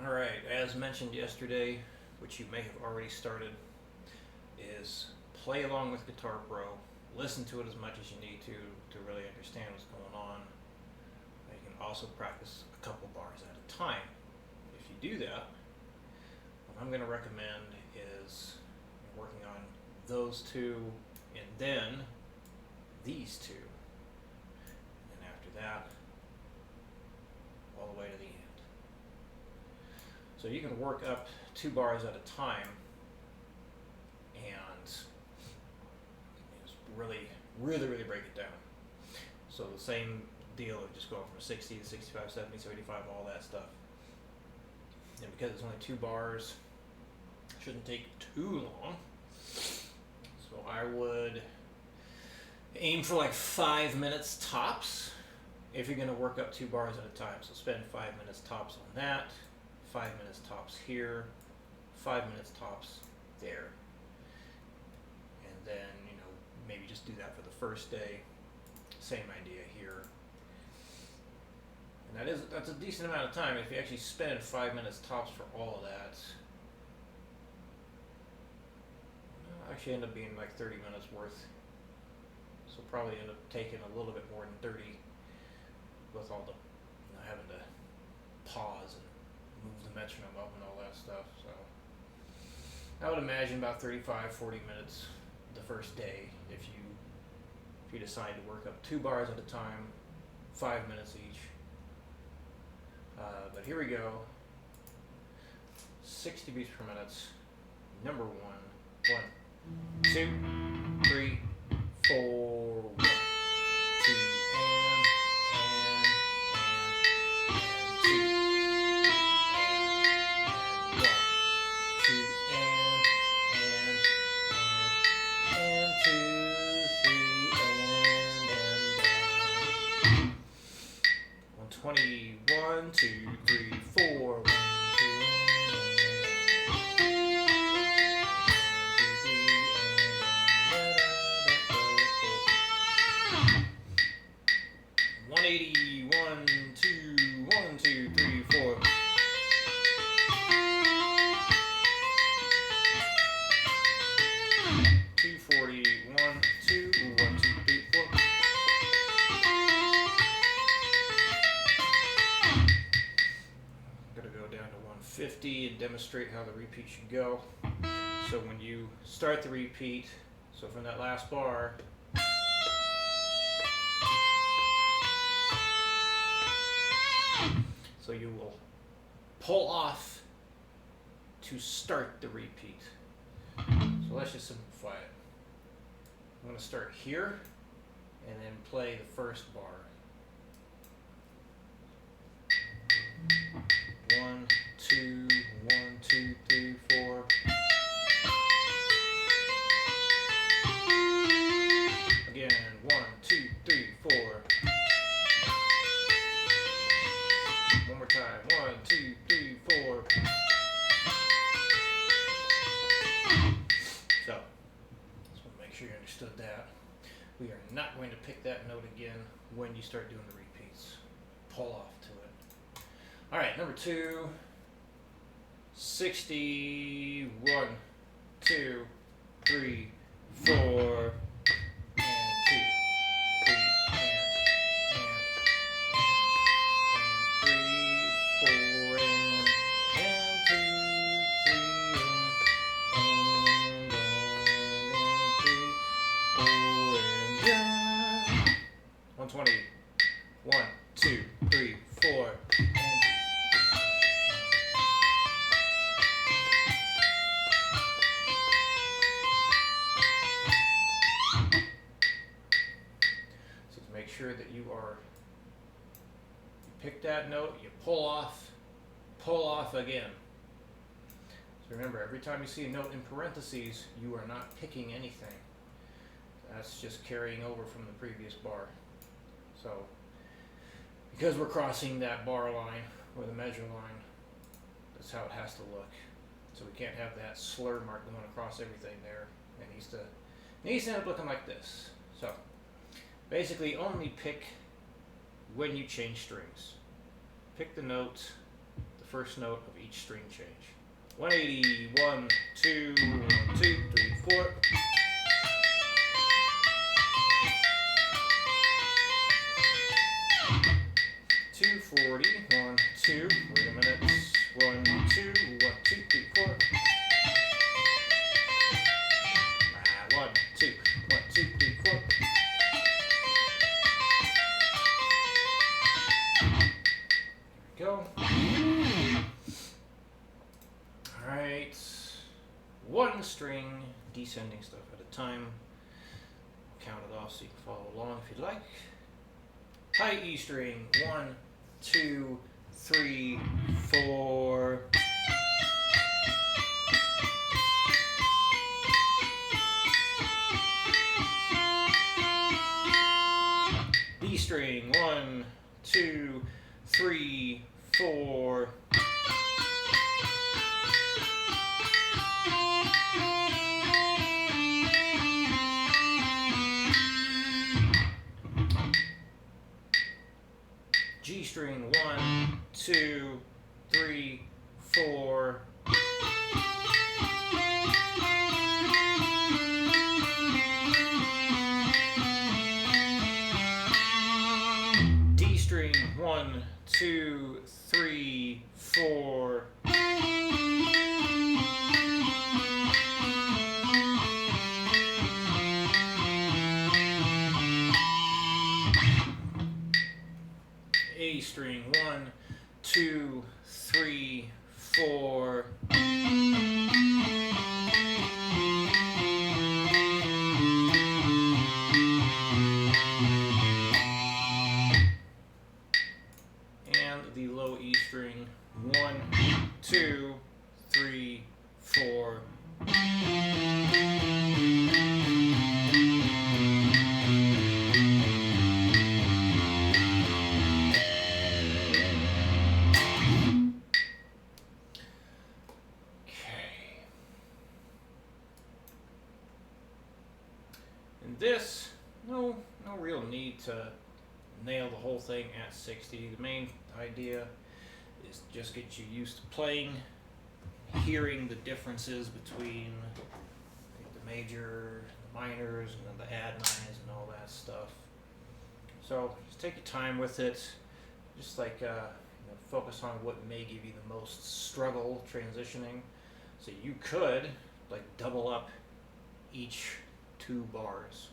Alright, as mentioned yesterday, which you may have already started, is play along with Guitar Pro. Listen to it as much as you need to really understand what's going on. You can also practice a couple bars at a time. If you do that, what I'm going to recommend is working on those two and then these two. And after that, all the way to the end. So you can work up 2 bars at a time and just really break it down. So the same deal of just going from 60 to 65, 70, 75, all that stuff. And because it's only 2 bars, it shouldn't take too long. So I would aim for like 5 minutes tops if you're going to work up 2 bars at a time. So spend 5 minutes tops on that. 5 minutes tops here, 5 minutes tops there. And then, maybe just do that for the first day. Same idea here. And that's a decent amount of time. If you actually spend 5 minutes tops for all of that, it'll actually end up being like 30 minutes worth. So probably end up taking a little bit more than 30 with all the having to pause and move the metronome up and all that stuff. So I would imagine about 35-40 minutes the first day if you decide to work up 2 bars at a time, 5 minutes each. But here we go. 60 beats per minute. Number 1. 1, 2, 3, 4. 1, 2, and 2. One, two, three, four. 1, 2, 180. 1, 2, 1, 2, 3, 4. 240. 1, 2, 1, 2, 3, 4. Gonna go down to 150 and demonstrate how the repeat should go. So when you start the repeat, so from that last bar, so you will pull off to start the repeat. So let's just simplify it. I'm going to start here and then play the first bar. 1, 2, 1, 2, 3, 4. Again, 1, 2, 3, 4. One more time. 1, 2, 3, 4. So, just want to make sure you understood that. We are not going to pick that note again when you start doing the repeats. Pull off to it. Alright, number 2. 60. 1, 2, 3, 4. Sure that you pick that note, you pull off again. So remember, every time you see a note in parentheses, you are not picking anything. That's just carrying over from the previous bar. So because we're crossing that bar line or the measure line, that's how it has to look. So we can't have that slur mark going across everything there. It needs to end up looking like this. So basically only pick when you change strings. Pick the note the first note of each string change. 180, 1, 2, 1, 2, 3, 4. Two 40, 1, 2, wait a minute, 1, 2, 1, 2, 3, 4. 1, 2, 1, 2, 3, 4. Go. Alright. One string, descending stuff at a time. Count it off so you can follow along if you'd like. High E string. 1, 2, 3, 4. D string. 1, 2, 3, 4. G string. 1, 2, 3, 4. D string. 1, 2, 3, 4. A string. 1, 2, 3, 4. And the low E string. 1, 2, 3, 4. And this, no real need to nail the whole thing at 60. The main idea is just get you used to playing, hearing the differences between the major, the minors, and then the add nines and all that stuff. So just take your time with it. Just like focus on what may give you the most struggle transitioning. So you could like double up each 2 bars.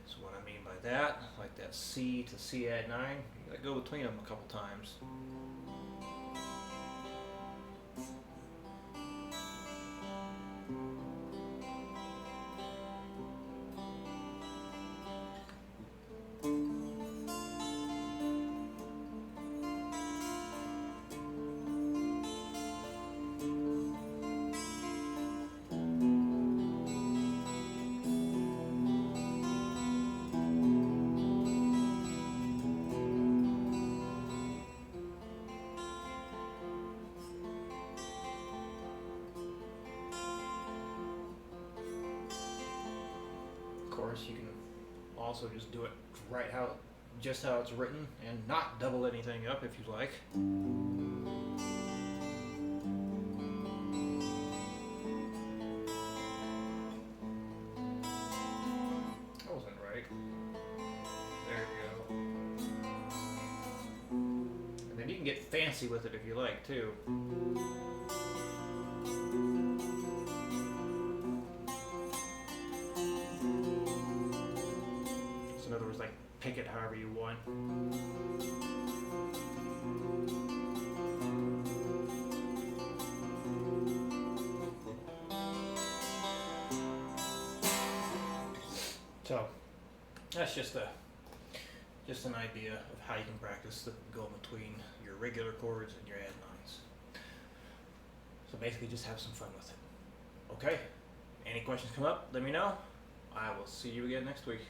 So what I mean by that, like that C to C add 9, you gotta go between them a couple times. Of course, you can also just do it right just how it's written and not double anything up if you like. That wasn't right. There we go. And then you can get fancy with it if you like too. So in other words, like pick it however you want. So that's just an idea of how you can practice the go between your regular chords and your add nines. So basically just have some fun with it. Okay? Any questions come up, let me know. I will see you again next week.